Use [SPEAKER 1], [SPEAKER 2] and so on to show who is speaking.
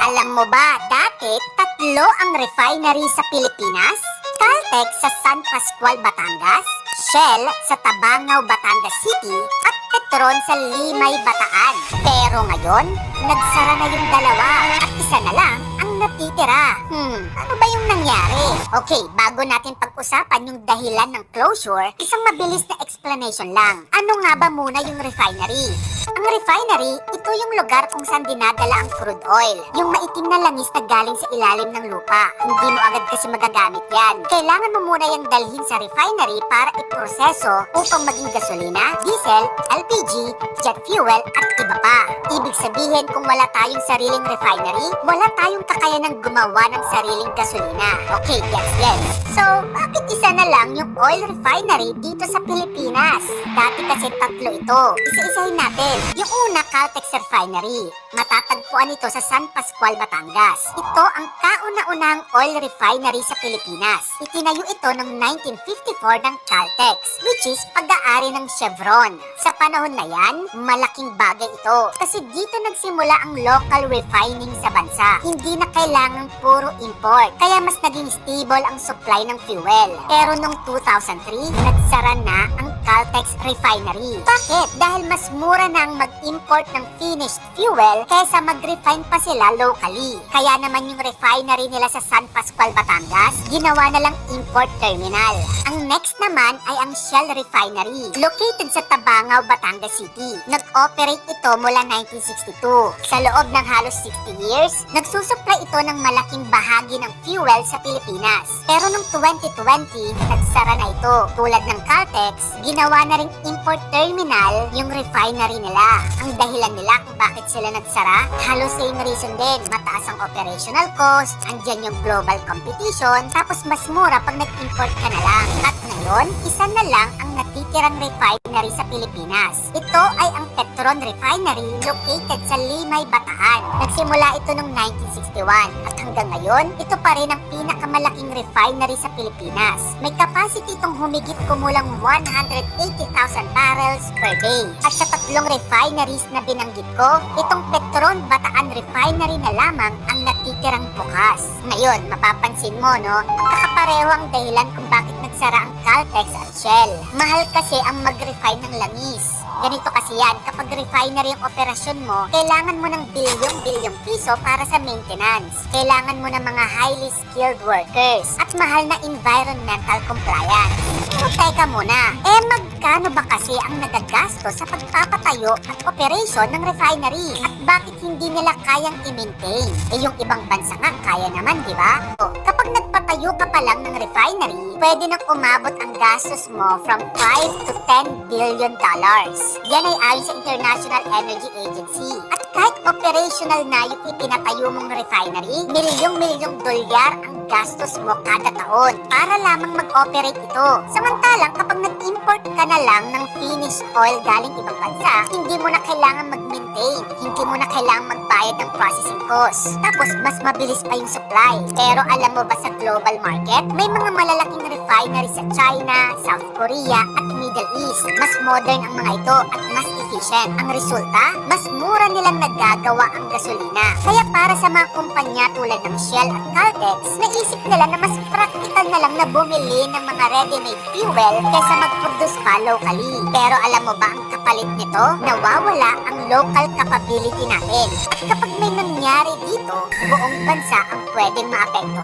[SPEAKER 1] Alam mo ba, dati tatlo ang refinery sa Pilipinas? Caltex sa San Pascual, Batangas, Shell sa Tabangaw, Batangas City, at Petron sa Limay, Bataan. Pero ngayon, nagsara na yung dalawa at isa na lang ang natitira. Ano ba yung nangyari? Okay, bago natin pag-usapan yung dahilan ng closure, isang mabilis na explanation lang. Ano nga ba muna yung refinery? Ang refinery, ito yung lugar kung saan dinadala ang crude oil. Yung maitim na langis na galing sa ilalim ng lupa. Hindi mo agad kasi magagamit yan. Kailangan mo muna yung dalhin sa refinery para iproseso upang maging gasolina, diesel, LPG, jet fuel at iba pa. Ibig sabihin kung wala tayong sariling refinery, wala tayong kakayanang gumawa ng sariling gasolina. Okay, gets. So, bakit isa na lang yung oil refinery dito sa Pilipinas? Dati kasi tatlo ito. Isa-isahin natin. Yung una, Caltex Refinery. Matatagpuan ito sa San Pascual, Batangas. Ito ang kauna-unahang oil refinery sa Pilipinas. Itinayo ito noong 1954 ng Caltex, which is pag-aari ng Chevron. Sa panahon na yan, malaking bagay ito. Kasi dito nagsimula ang local refining sa bansa. Hindi na kailangang puro import. Kaya mas naging stable ang supply ng fuel. Pero noong 2003, nagsara na ang Caltex Refinery. Bakit? Dahil mas mura nang mag-import ng finished fuel kaysa mag-refine pa sila locally. Kaya naman yung refinery nila sa San Pascual, Batangas, ginawa na lang import terminal. Ang next naman ay ang Shell Refinery, located sa Tabangaw, Batangas City. Nag-operate ito mula 1962. Sa loob ng halos 60 years, nagsusupply ito ng malaking bahagi ng fuel sa Pilipinas. Pero noong 2020, nagsara na ito. Tulad ng Caltex, ginawa na ring import terminal yung refinery nila. Ang dahilan nila kung bakit sila nagsara, halos same reason din. Mataas ang operational cost, andyan yung global competition, tapos mas mura pag nag-import ka na lang. At ngayon, isa na lang ang natitirang refinery sa Pilipinas. Ito ay ang Petron Refinery located sa Limay, Bataan. Nagsimula ito noong 1961 at hanggang ngayon, ito pa rin ang pinakamalaking refinery sa Pilipinas. May capacity itong humigit kumulang 180,000 barrels per day. At sa tatlong refineries na binanggit ko, itong Petron Bataan Refinery na lamang ang natitirang bukas. Ngayon, mapapansin mo, no? Kakapareho ang dahilan kung bakit nagsara ang Caltex at Shell. Mahal kasi ang mag-refine ng langis. Ganito kasi yan, kapag refinery ang operasyon mo, kailangan mo ng bilyong piso para sa maintenance. Kailangan mo ng mga highly skilled workers at mahal na environmental compliance. Pero teka muna, magkano ba kasi ang nagagastos sa pagpapatayo at operasyon ng refinery? At bakit hindi nila kayang i-maintain? Yung ibang bansa nga kaya naman, di ba? Kapag nagpatayo ka pa lang ng refinery, pwede nang umabot ang gastos mo from 5 to 10 billion dollars. Yan ay ayon sa International Energy Agency. At kahit operational na yung ipinatayo mong refinery, milyong dolyar ang gastos mo kada taon para lamang mag-operate ito. Samantalang kapag nag-import ka na lang ng finished oil galing ibang bansa, hindi mo na kailangan mag-maintain, hindi mo na kailangan magbayad ng processing cost. Tapos mas mabilis pa yung supply. Pero alam mo ba sa global market, may mga malalaking refinery sa China, South Korea at Middle East. Mas modern ang mga ito at mas efficient. Ang resulta, mas mura nilang nagagawa ang gasolina. Kaya para sa mga kumpanya tulad ng Shell at Caltex, naisip nila na mas practical na lang na bumili ng mga ready-made fuel kaysa mag-produce pa locally. Pero alam mo ba ang kapalit nito? Nawawala ang local capability natin. At kapag may nangyari dito, buong bansa ang pwedeng maapekto.